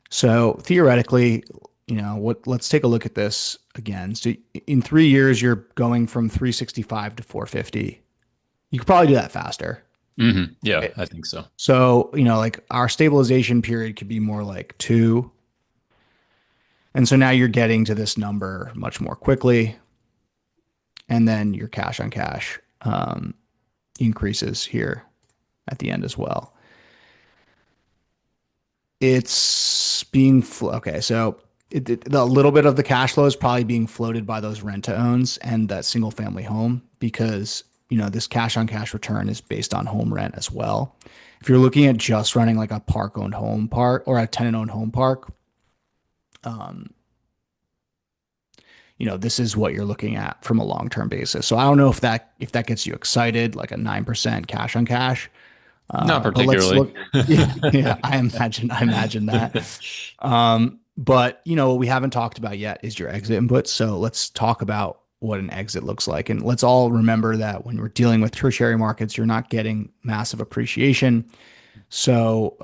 So theoretically, let's take a look at this again. So in 3 years, you're going from 365 to 450. You could probably do that faster. Yeah, Right? I think so. So, like our stabilization period could be more like 2. And so now you're getting to this number much more quickly. And then your cash on cash increases here at the end as well. It's being okay. So the little bit of the cash flow is probably being floated by those rent to owns and that single family home because this cash on cash return is based on home rent as well. If you're looking at just running like a park owned home park or a tenant owned home park, this is what you're looking at from a long term basis. So I don't know if that gets you excited, like a 9% cash on cash. Not But let's particularly. look. Yeah, I imagine that. But what we haven't talked about yet is your exit inputs. So let's talk about what an exit looks like. And let's all remember that when we're dealing with tertiary markets, you're not getting massive appreciation. So,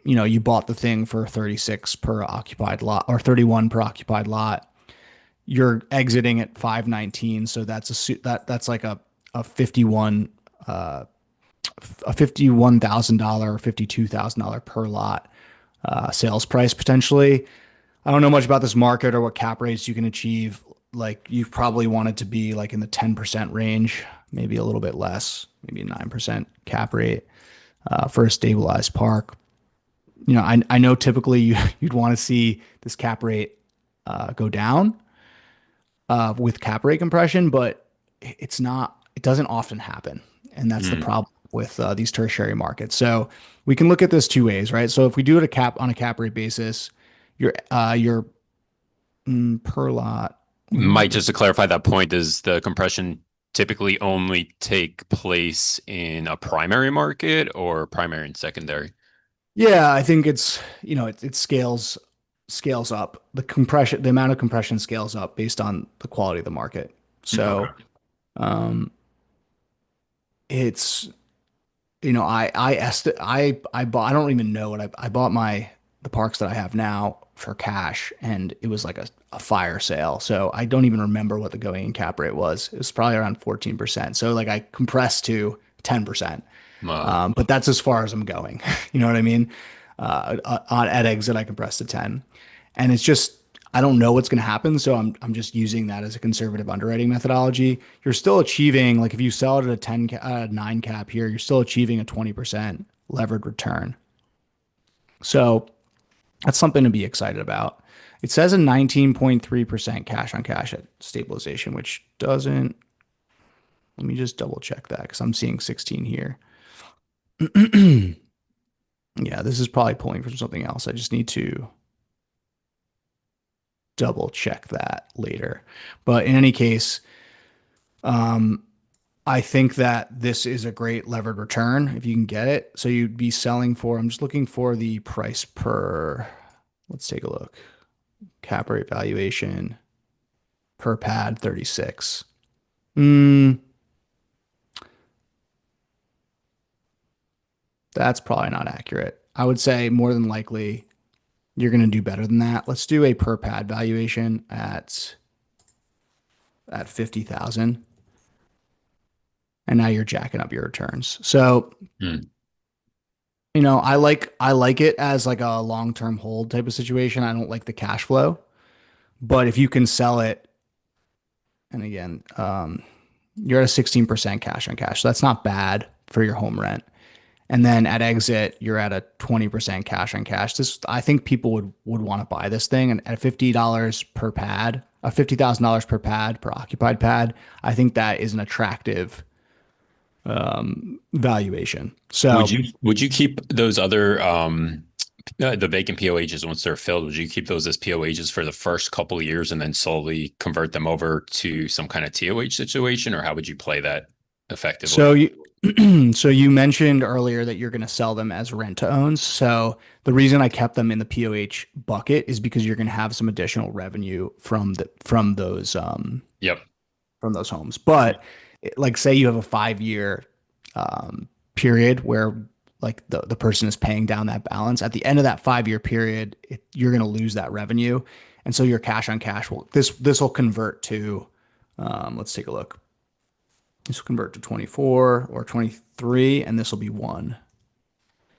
you bought the thing for 36 per occupied lot or 31 per occupied lot. You're exiting at 519. So that's like a 51 a $51,000 or $52,000 per lot sales price potentially. I don't know much about this market or what cap rates you can achieve. Like you probably want it to be like in the 10% range, maybe a little bit less, maybe 9% cap rate for a stabilized park. I know typically you'd want to see this cap rate go down with cap rate compression, but it's not, it doesn't often happen. And that's the Mm. problem with these tertiary markets. So we can look at this two ways, right? So if we do it on a cap rate basis, your per lot, where Mike, is it? just to clarify that point, does the compression typically only take place in a primary market or primary and secondary? Yeah, I think it's, it scales up. The amount of compression scales up based on the quality of the market. Okay. So, um, it's I bought, I don't even know what I bought the parks that I have now for cash, and it was like a fire sale. So I don't even remember what the going in cap rate was. It was probably around 14%. So like I compressed to 10%. Uh, But that's as far as I'm going. You know what I mean? At exit, I compressed to 10, and it's just I don't know what's going to happen, so I'm just using that as a conservative underwriting methodology. You're still achieving, like if you sell it at a 9 cap here, you're still achieving a 20% levered return. So that's something to be excited about. It says a 19.3% cash on cash at stabilization, which doesn't. Let me just double check that because I'm seeing 16 here. Yeah, this is probably pulling from something else. I just need to double check that later. But in any case, um, I think that this is a great levered return if you can get it. So you'd be selling for, I'm just looking for the price per, let's take a look. Cap rate valuation per pad 36. Mm, that's probably not accurate. I would say more than likely you're going to do better than that. Let's do a per pad valuation at 50,000. And now you're jacking up your returns. So, mm. I like it as like a long-term hold type of situation. I don't like the cash flow, but if you can sell it, and again, you're at a 16% cash on cash. So that's not bad for your home rent. And then at exit, you're at a 20% cash on cash. I think people would want to buy this thing. And at $50 per pad, $50,000 per pad per occupied pad, I think that is an attractive valuation. Would So you keep those other the vacant POHs once they're filled? Would you keep those as POHs for the first couple of years and then slowly convert them over to some kind of TOH situation, or how would you play that effectively? so you So you mentioned earlier that you're going to sell them as rent to owns. So the reason I kept them in the POH bucket is because you're going to have some additional revenue Yep. from those homes. But like say you have a 5 year period where like the person is paying down that balance. At the end of that 5 year period, you're going to lose that revenue. And so your cash on cash this will convert to let's take a look. This will convert to 24 or 23, and this will be one.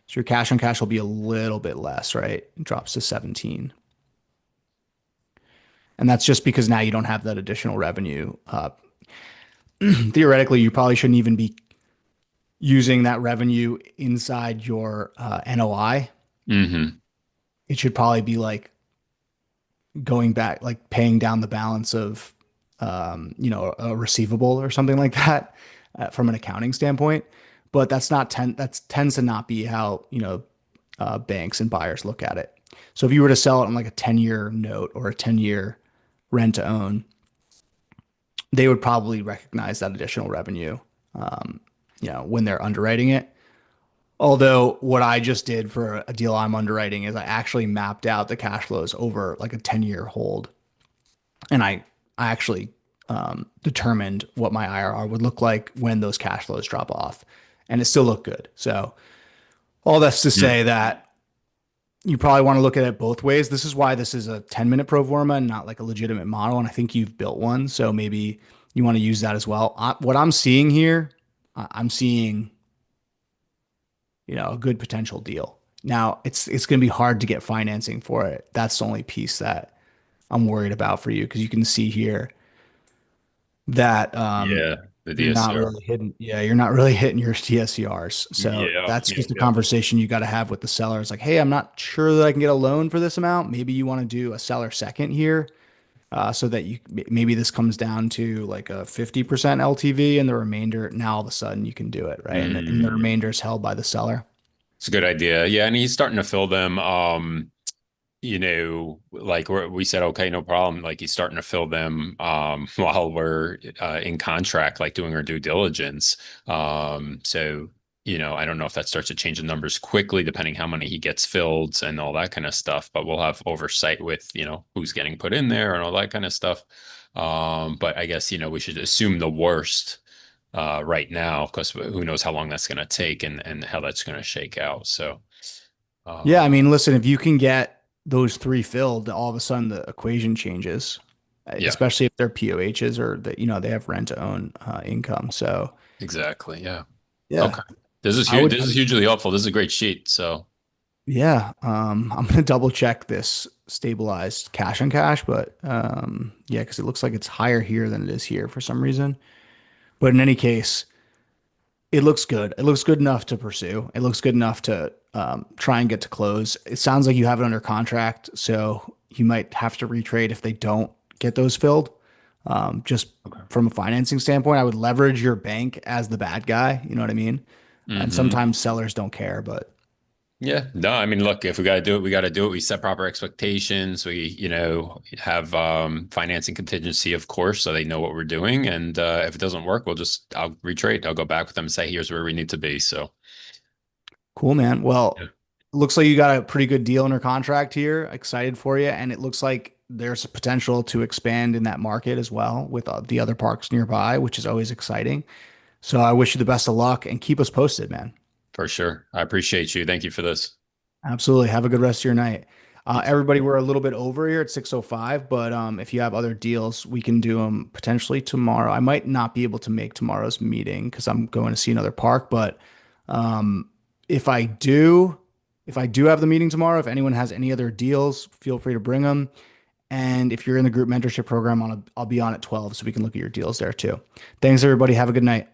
So your cash on cash will be a little bit less, right? It drops to 17. And that's just because now you don't have that additional revenue. Theoretically, you probably shouldn't even be using that revenue inside your NOI. Hmm. It should probably be like going back, like paying down the balance of, a receivable or something like that from an accounting standpoint. But that tends to not be how, banks and buyers look at it. So if you were to sell it on like a 10-year note or a 10-year rent to own, they would probably recognize that additional revenue, when they're underwriting it. Although what I just did for a deal I'm underwriting is I actually mapped out the cash flows over like a 10-year hold. And I actually determined what my IRR would look like when those cash flows drop off. And it still looked good. So all that's to say that you probably want to look at it both ways. This is why this is a 10-minute pro forma and not like a legitimate model. And I think you've built one. So maybe you want to use that as well. What I'm seeing here, I'm seeing, a good potential deal. Now it's going to be hard to get financing for it. That's the only piece that I'm worried about for you because you can see here that Yeah. The you're not DSCR. really hitting, yeah, you're not really hitting your DSCRs. So Yeah. that's Yep. just a Yep. conversation you got to have with the seller. It's like, hey, I'm not sure that I can get a loan for this amount. Maybe you want to do a seller second here, so that maybe this comes down to like a 50% LTV and the remainder. Now all of a sudden you can do it, right? And the Mm. remainder is held by the seller. It's a good idea. Yeah, and he's starting to fill them. Like we said, okay, no problem. Like he's starting to fill them while we're in contract, like doing our due diligence. So I don't know if that starts to change the numbers quickly, depending how many he gets filled and all that kind of stuff. But we'll have oversight with who's getting put in there and all that kind of stuff. But I guess we should assume the worst right now because who knows how long that's going to take and how that's going to shake out. So. Yeah, I Um, mean, listen, if you can get those three filled, all of a sudden the equation changes, yeah. especially if they're POHs or that they have rent to own income. So Exactly. Yeah. yeah, Okay. This is I huge. would, This is hugely helpful. This is a great sheet. So yeah, I'm gonna double check this stabilized cash on cash, but yeah, because it looks like it's higher here than it is here for some reason. But in any case, it looks good. It looks good enough to pursue. It looks good enough to try and get to close. It sounds like you have it under contract, so you might have to retrade if they don't get those filled. Just okay. from a financing standpoint, I would leverage your bank as the bad guy. You know what I mean? And Hmm. sometimes sellers don't care, but Yeah. No, I mean, look, if we got to do it, we got to do it. We set proper expectations. We, have financing contingency, of course, so they know what we're doing. And if it doesn't work, I'll retrade. I'll go back with them and say, here's where we need to be. So cool, man. yeah, Well, looks like you got a pretty good deal under contract here. Excited for you, and it looks like there's a potential to expand in that market as well with the other parks nearby, which is always exciting. So I wish you the best of luck and keep us posted, man. for sure. I appreciate you. Thank you for this. Absolutely. Have a good rest of your night. You too. Everybody, we're a little bit over here at 6:05, but if you have other deals, we can do them potentially tomorrow. I might not be able to make tomorrow's meeting because I'm going to see another park, but um, if I do, if I do have the meeting tomorrow, if anyone has any other deals, feel free to bring them. And if you're in the group mentorship program, I'll be on at 12 so we can look at your deals there too. Thanks, everybody. Have a good night.